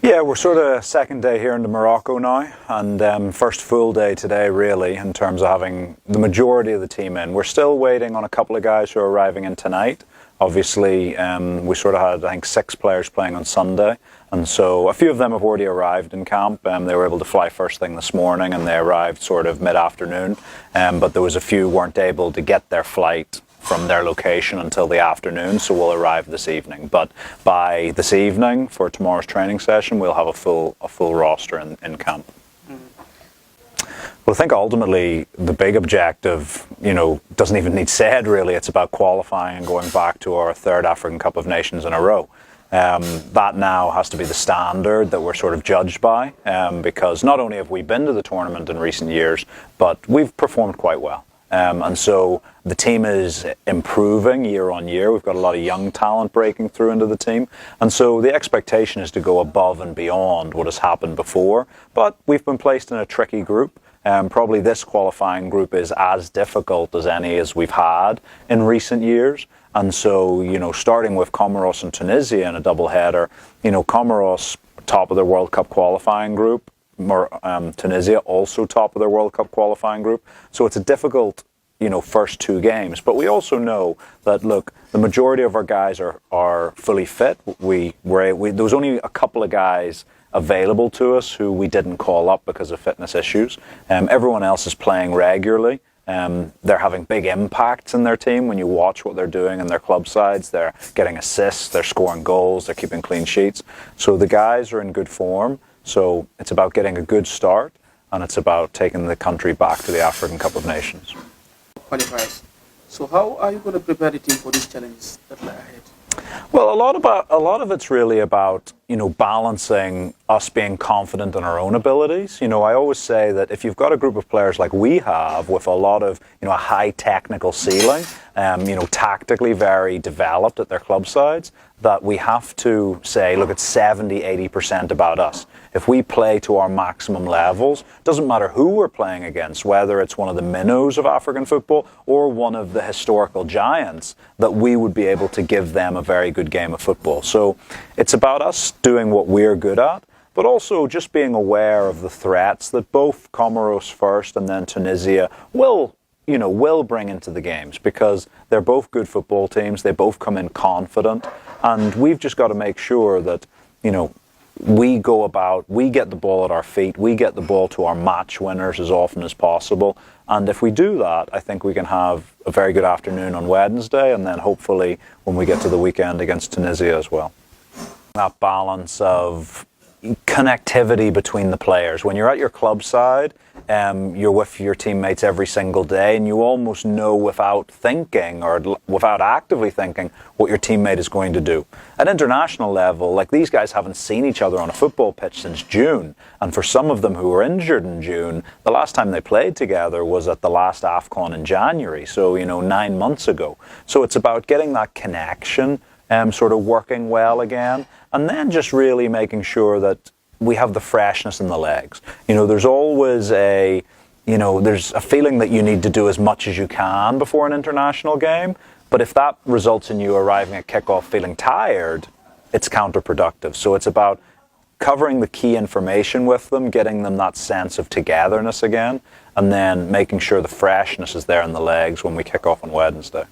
Yeah, we're sort of second day here in Morocco now, and first full day today really in terms of having the majority of the team in. We're still waiting on a couple of guys who are arriving in tonight. Obviously, we sort of had, I think, 6 players playing on Sunday, and so a few of them have already arrived in camp. They were able to fly first thing this morning, and they arrived sort of mid-afternoon, but there was a few who weren't able to get their flight from their location until the afternoon, so we'll arrive this evening. But by this evening, for tomorrow's training session, we'll have a full roster in camp. Well, I think ultimately the big objective, doesn't even need said really. It's about qualifying and going back to our 3rd African Cup of Nations in a row. That now has to be the standard that we're sort of judged by, because not only have we been to the tournament in recent years, but we've performed quite well. And so the team is improving year on year. We've got a lot of young talent breaking through into the team. And so the expectation is to go above and beyond what has happened before. But we've been placed in a tricky group. Probably this qualifying group is as difficult as any as we've had in recent years. And so, starting with Comoros and Tunisia in a doubleheader, Comoros, top of their World Cup qualifying group, Tunisia also top of their World Cup qualifying group. So it's a difficult, first 2 games. But we also know that, look, the majority of our guys are fully fit. There was only a couple of guys available to us who we didn't call up because of fitness issues. Everyone else is playing regularly. They're having big impacts in their team when you watch what they're doing in their club sides. They're getting assists, they're scoring goals, they're keeping clean sheets. So the guys are in good form. So it's about getting a good start, and it's about taking the country back to the African Cup of Nations. Qualifiers. So how are you going to prepare the team for these challenges that lie ahead? Well, a lot of it's really about, balancing us being confident in our own abilities. I always say that if you've got a group of players like we have with a lot of, a high technical ceiling, tactically very developed at their club sides, that we have to say, look, it's 70-80% about us. If we play to our maximum levels, doesn't matter who we're playing against, whether it's one of the minnows of African football or one of the historical giants, that we would be able to give them a very good game of football. So it's about us doing what we're good at, but also just being aware of the threats that both Comoros first and then Tunisia will bring into the games, because they're both good football teams. They both come in confident, and we've just got to make sure that, we get the ball at our feet, we get the ball to our match winners as often as possible. And if we do that, I think we can have a very good afternoon on Wednesday, and then hopefully when we get to the weekend against Tunisia as well. That balance of connectivity between the players. When you're at your club side, you're with your teammates every single day, and you almost know without thinking or without actively thinking what your teammate is going to do. At international level, like, these guys haven't seen each other on a football pitch since June, and for some of them who were injured in June, the last time they played together was at the last AFCON in January, so 9 months ago. So it's about getting that connection sort of working well again, and then just really making sure that we have the freshness in the legs. There's always there's a feeling that you need to do as much as you can before an international game, but if that results in you arriving at kickoff feeling tired, it's counterproductive. So it's about covering the key information with them, getting them that sense of togetherness again, and then making sure the freshness is there in the legs when we kick off on Wednesday.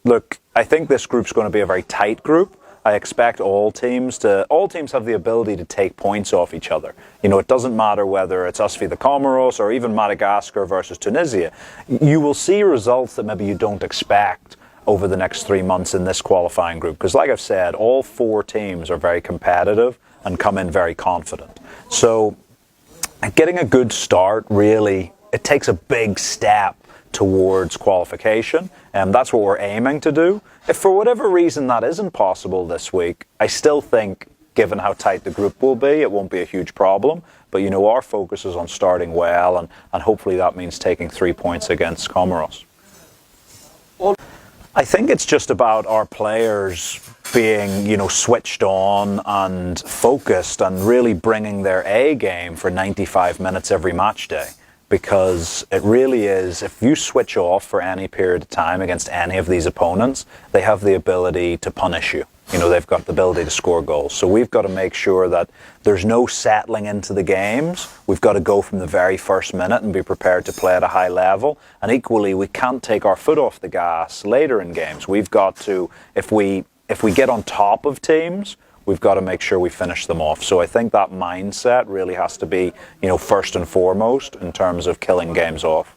Look, I think this group's going to be a very tight group. I expect all teams have the ability to take points off each other. It doesn't matter whether it's us v the Comoros or even Madagascar versus Tunisia. You will see results that maybe you don't expect over the next 3 months in this qualifying group. Because like I've said, all 4 teams are very competitive and come in very confident. So getting a good start, really, it takes a big step towards qualification, and that's what we're aiming to do. If for whatever reason that isn't possible this week, I still think, given how tight the group will be, it won't be a huge problem. But our focus is on starting well, and hopefully that means taking 3 points against Comoros. I think it's just about our players being, switched on and focused and really bringing their A game for 95 minutes every match day. Because it really is, if you switch off for any period of time against any of these opponents, they have the ability to punish you. they've got the ability to score goals. So we've got to make sure that there's no settling into the games. We've got to go from the very first minute and be prepared to play at a high level. And equally, we can't take our foot off the gas later in games. We've got to, if we get on top of teams, we've got to make sure we finish them off. So I think that mindset really has to be, first and foremost in terms of killing games off.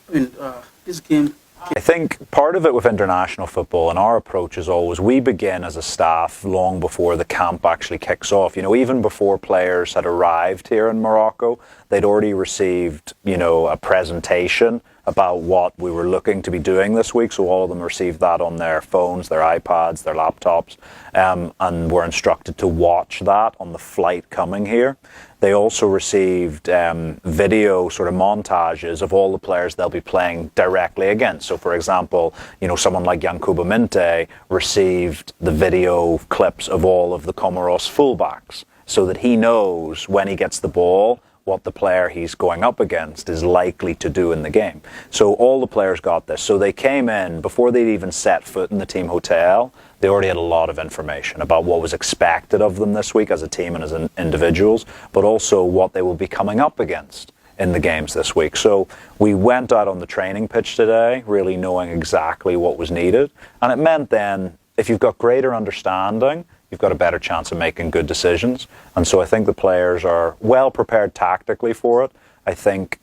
This game... I think part of it with international football and our approach is always we begin as a staff long before the camp actually kicks off. Even before players had arrived here in Morocco, they'd already received, a presentation about what we were looking to be doing this week. So all of them received that on their phones, their iPads, their laptops, and were instructed to watch that on the flight coming here. They also received video sort of montages of all the players they'll be playing directly against. So, for example, someone like Yankuba Minte received the video clips of all of the Comoros fullbacks so that he knows when he gets the ball what the player he's going up against is likely to do in the game. So all the players got this. So they came in, before they'd even set foot in the team hotel, they already had a lot of information about what was expected of them this week as a team and as individuals, but also what they will be coming up against in the games this week. So we went out on the training pitch today, really knowing exactly what was needed. And it meant then, if you've got greater understanding, you've got a better chance of making good decisions. And so I think the players are well prepared tactically for it. I think,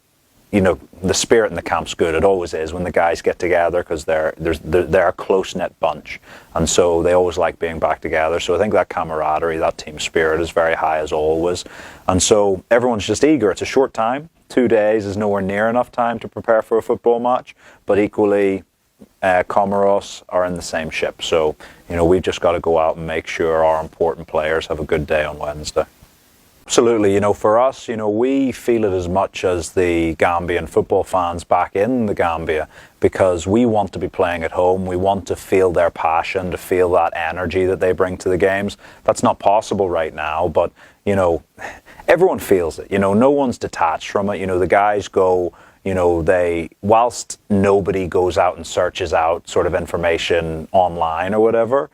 the spirit in the camp's good. It always is when the guys get together because they're a close-knit bunch. And so they always like being back together. So I think that camaraderie, that team spirit is very high as always. And so everyone's just eager. It's a short time. 2 days is nowhere near enough time to prepare for a football match. But equally, Comoros are in the same ship. So, we've just got to go out and make sure our important players have a good day on Wednesday. Absolutely. For us, we feel it as much as the Gambian football fans back in the Gambia because we want to be playing at home. We want to feel their passion, to feel that energy that they bring to the games. That's not possible right now, but, everyone feels it. No one's detached from it. The guys go... whilst nobody goes out and searches out sort of information online or whatever,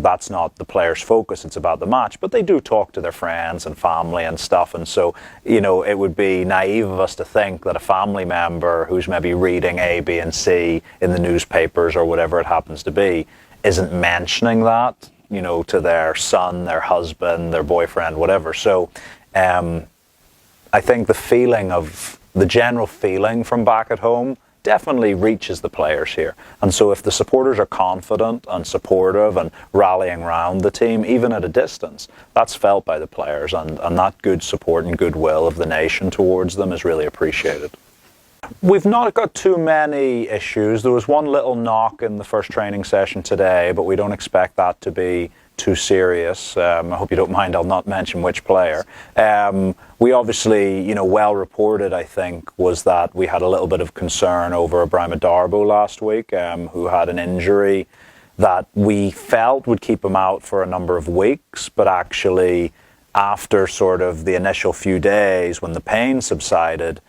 that's not the players' focus. It's about the match. But they do talk to their friends and family and stuff. And so, it would be naive of us to think that a family member who's maybe reading A, B, and C in the newspapers or whatever it happens to be isn't mentioning that, to their son, their husband, their boyfriend, whatever. So I think the general feeling from back at home definitely reaches the players here. And so if the supporters are confident and supportive and rallying around the team, even at a distance, that's felt by the players. And that good support and goodwill of the nation towards them is really appreciated. We've not got too many issues. There was one little knock in the first training session today, but we don't expect that to be too serious. I hope you don't mind, I'll not mention which player. We obviously, well reported, I think, was that we had a little bit of concern over Ibrahima Darbo last week, who had an injury that we felt would keep him out for a number of weeks, but actually after sort of the initial few days when the pain subsided,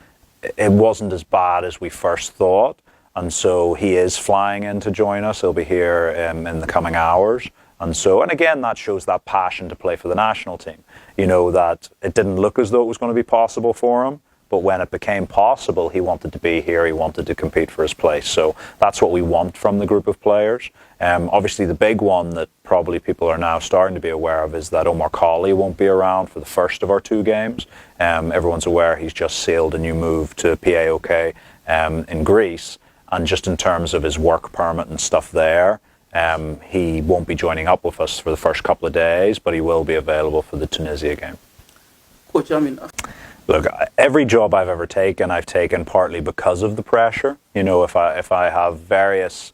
it wasn't as bad as we first thought. And so he is flying in to join us. He'll be here in the coming hours. And again, that shows that passion to play for the national team. That it didn't look as though it was going to be possible for him, but when it became possible, he wanted to be here, he wanted to compete for his place. So that's what we want from the group of players. Obviously, the big one that probably people are now starting to be aware of is that Omar Colley won't be around for the first of our 2 games. Everyone's aware he's just sealed a new move to PAOK in Greece. And just in terms of his work permit and stuff there, he won't be joining up with us for the first couple of days, but he will be available for the Tunisia game. Coach, Look, every job I've ever taken, I've taken partly because of the pressure. If I have various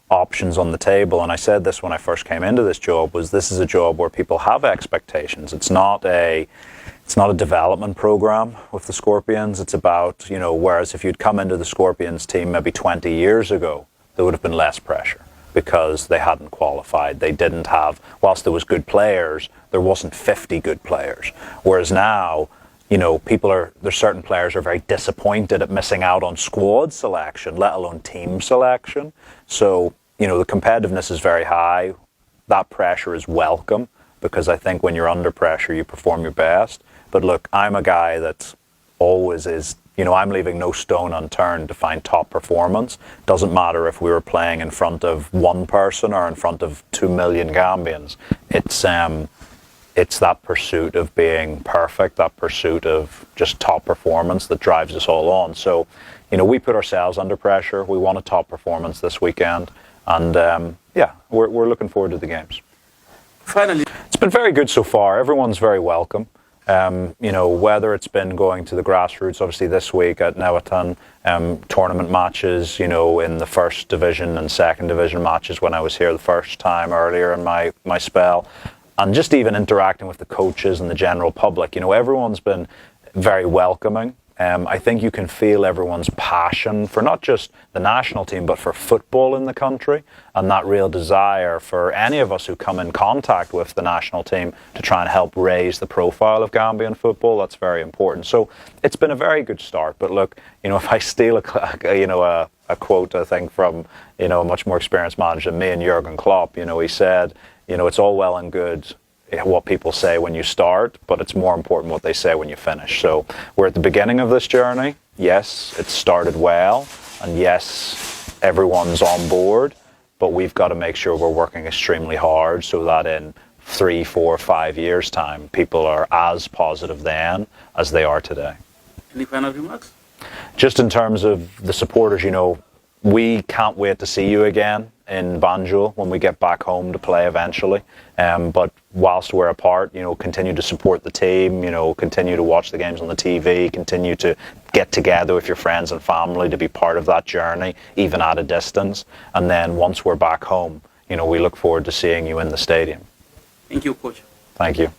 options on the table, and I said this when I first came into this job, was this is a job where people have expectations. It's not a development program with the Scorpions. It's about, whereas if you'd come into the Scorpions team maybe 20 years ago, there would have been less pressure because they hadn't qualified. They didn't have, whilst there was good players, there wasn't 50 good players. Whereas now, there's certain players are very disappointed at missing out on squad selection, let alone team selection. So, the competitiveness is very high. that pressure is welcome, because I think when you're under pressure, you perform your best. But look, I'm a guy that always is, I'm leaving no stone unturned to find top performance. Doesn't matter if we were playing in front of one person or in front of 2 million Gambians. It's that pursuit of being perfect, that pursuit of just top performance that drives us all on. So, we put ourselves under pressure. We want a top performance this weekend. And, we're looking forward to the games. Finally, it's been very good so far. Everyone's very welcome. Whether it's been going to the grassroots, obviously this week at Newaton, tournament matches, in the first division and second division matches when I was here the first time earlier in my spell, and just even interacting with the coaches and the general public. Everyone's been very welcoming. I think you can feel everyone's passion for not just the national team, but for football in the country, and that real desire for any of us who come in contact with the national team to try and help raise the profile of Gambian football. That's very important. So it's been a very good start. But look, if I steal a quote, I think from a much more experienced manager than me and Jurgen Klopp, he said, it's all well and good what people say when you start, but it's more important what they say when you finish. So we're at the beginning of this journey. Yes, it started well, and yes, everyone's on board, but we've got to make sure we're working extremely hard so that in 3, 4, 5 years' time, people are as positive then as they are today. Any final remarks? Just in terms of the supporters, we can't wait to see you again in Banjul when we get back home to play eventually. But whilst we're apart, continue to support the team, continue to watch the games on the TV, continue to get together with your friends and family to be part of that journey, even at a distance. And then once we're back home, we look forward to seeing you in the stadium. Thank you, Coach. Thank you.